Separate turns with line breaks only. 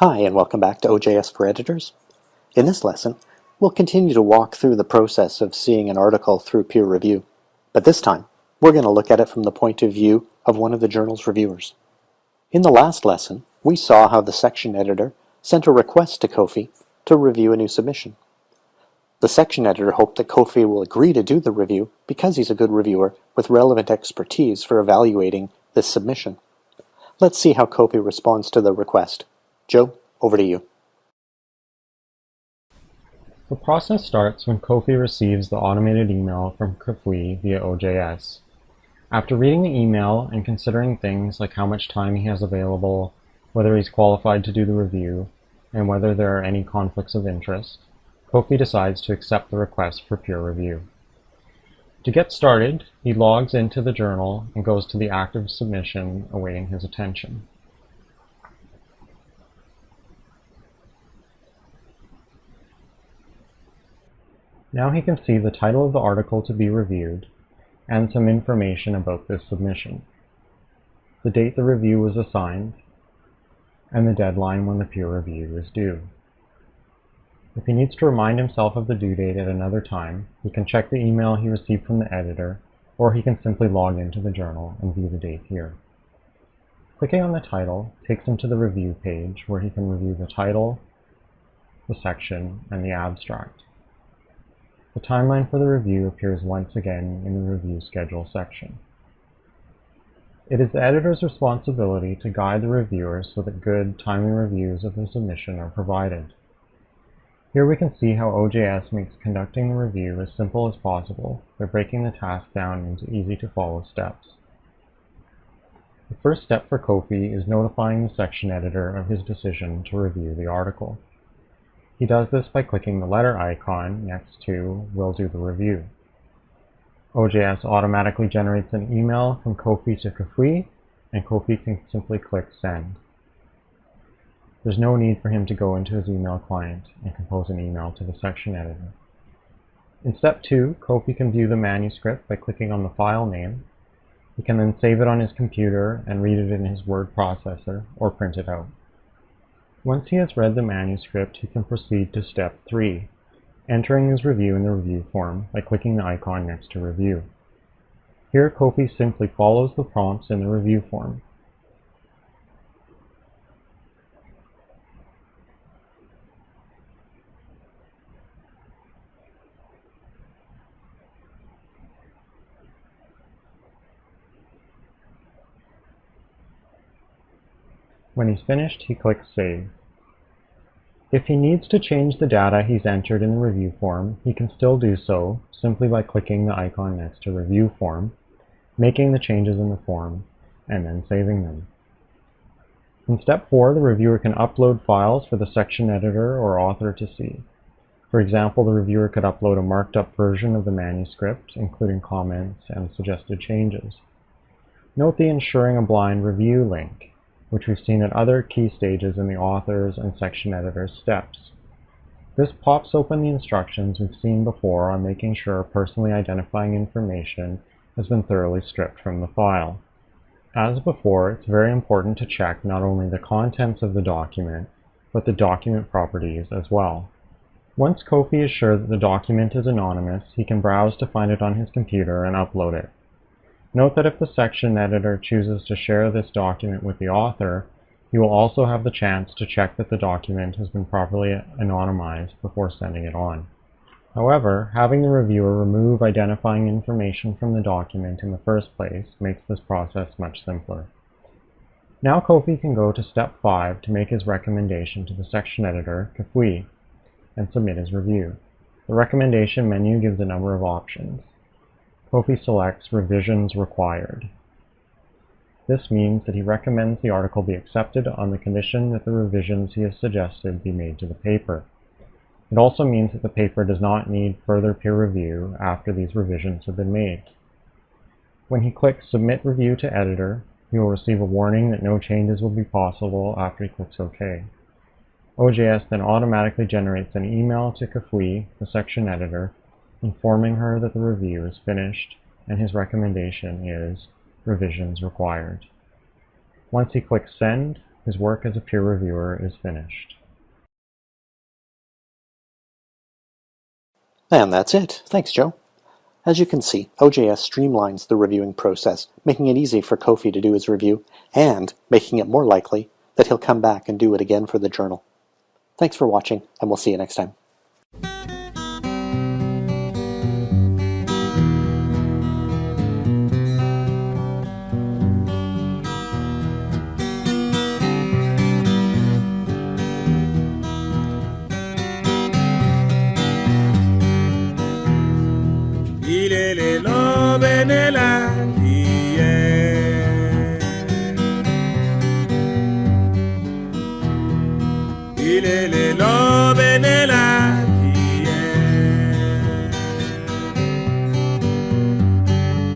Hi, and welcome back to OJS for Editors. In this lesson, we'll continue to walk through the process of seeing an article through peer review, but this time, we're going to look at it from the point of view of one of the journal's reviewers. In the last lesson, we saw how the section editor sent a request to Kofi to review a new submission. The section editor hoped that Kofi will agree to do the review because he's a good reviewer with relevant expertise for evaluating this submission. Let's see how Kofi responds to the request. Joe, over to you.
The process starts when Kofi receives the automated email from Kofi via OJS. After reading the email and considering things like how much time he has available, whether he's qualified to do the review, and whether there are any conflicts of interest, Kofi decides to accept the request for peer review. To get started, he logs into the journal and goes to the active submission awaiting his attention. Now he can see the title of the article to be reviewed and some information about this submission, the date the review was assigned, and the deadline when the peer review is due. If he needs to remind himself of the due date at another time, he can check the email he received from the editor, or he can simply log into the journal and view the date here. Clicking on the title takes him to the review page where he can review the title, the section, and the abstract. The timeline for the review appears once again in the Review Schedule section. It is the editor's responsibility to guide the reviewer so that good, timely reviews of the submission are provided. Here we can see how OJS makes conducting the review as simple as possible by breaking the task down into easy-to-follow steps. The first step for Kofi is notifying the section editor of his decision to review the article. He does this by clicking the letter icon next to "Will do the review." OJS automatically generates an email from Kofi to Kofi, and Kofi can simply click Send. There's no need for him to go into his email client and compose an email to the section editor. In step 2, Kofi can view the manuscript by clicking on the file name. He can then save it on his computer and read it in his word processor or print it out. Once he has read the manuscript, he can proceed to step 3, entering his review in the review form by clicking the icon next to Review. Here, Kofi simply follows the prompts in the review form. When he's finished, he clicks Save. If he needs to change the data he's entered in the review form, he can still do so simply by clicking the icon next to Review Form, making the changes in the form, and then saving them. In step 4, the reviewer can upload files for the section editor or author to see. For example, the reviewer could upload a marked up version of the manuscript, including comments and suggested changes. Note the Ensuring a Blind Review link, which we've seen at other key stages in the author's and section editor's steps. This pops open the instructions we've seen before on making sure personally identifying information has been thoroughly stripped from the file. As before, it's very important to check not only the contents of the document, but the document properties as well. Once Kofi is sure that the document is anonymous, he can browse to find it on his computer and upload it. Note that if the section editor chooses to share this document with the author, he will also have the chance to check that the document has been properly anonymized before sending it on. However, having the reviewer remove identifying information from the document in the first place makes this process much simpler. Now Kofi can go to step 5 to make his recommendation to the section editor, Kofi, and submit his review. The recommendation menu gives a number of options. Kofi selects Revisions Required. This means that he recommends the article be accepted on the condition that the revisions he has suggested be made to the paper. It also means that the paper does not need further peer review after these revisions have been made. When he clicks Submit Review to Editor, he will receive a warning that no changes will be possible after he clicks OK. OJS then automatically generates an email to Kofi, the section editor, informing her that the review is finished and his recommendation is Revisions Required. Once he clicks Send, His work as a peer reviewer is finished.
And that's it. Thanks, Joe. As you can see, OJS streamlines the reviewing process, making it easy for Kofi to do his review, and making it more likely that he'll come back and do it again for the journal. Thanks for watching, and we'll see you next time.
Ilelelo benela iye. Ilelelo benela